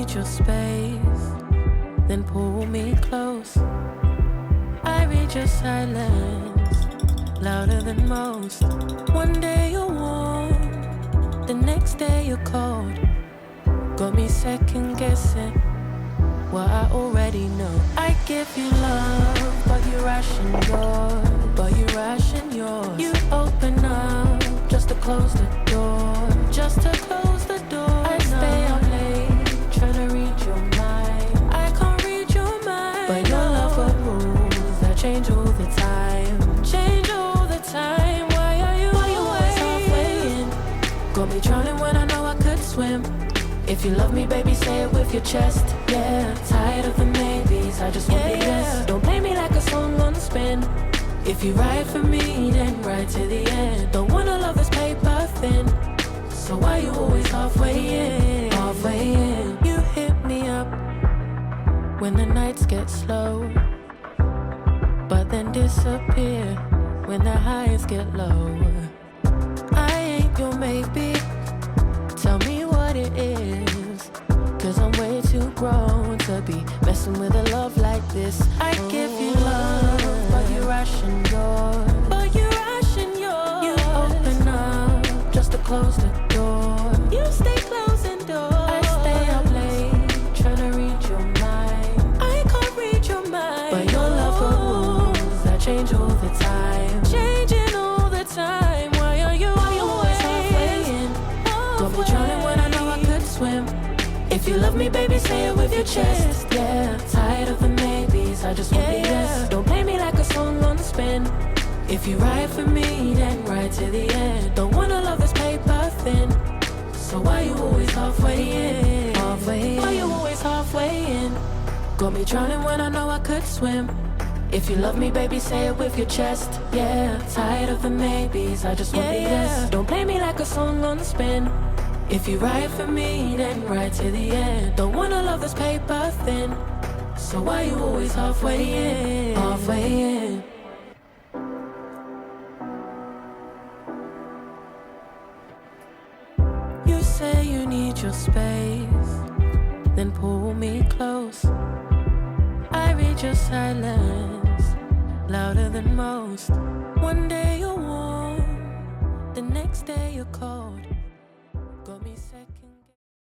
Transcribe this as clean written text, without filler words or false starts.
need your space, then pull me close. I read your silence, louder than most. One day you're warm, the next day you're cold. Got me second guessing what I already know. I give you love, but you ration yours. You open up just to close the door. I stay up late, trying to read your mind. I can't read your mind, but your love got rules that change all the time. Why are you always halfway in? Got me drowning when I know I could swim. If you love me, baby, say it with your chest. Yeah, tired of the maybes, I just want the yes. Don't play me like a song on spin. If you ride for me, then ride to the end. Don't wanna love this paper thin. So why you always halfway in? You hit me up when the nights get slow, but then disappear when the highs get low. I ain't your maybe, tell me what it is, 'cause I'm way too grown to be messing with a love like this. I give you love, but you ration yours. You open up just to close the door. You stay closing doors. I stay up late, trying to read your mind. I can't read your mind, but your love got rules that change all the time. Why are you always halfway in? Got me drowning when I know I could swim. If you love me, baby, say it with your chest. Yeah, tired of the maybes, I just want the yes. Don't play me like a song on spin. If you ride for me, then ride to the end. Don't wanna love this paper thin. So why you always halfway in? Why you always halfway in? Got me drowning when I know I could swim. If you love me, baby, say it with your chest. Yeah, tired of the maybes, I just want the yes. Don't play me like a song on spin. If you ride for me, then ride to the end. Don't wanna love this paper thin. So why you always halfway in? You say you need your space, then pull me close. I read your silence, louder than most. One day you're warm, the next day you're cold.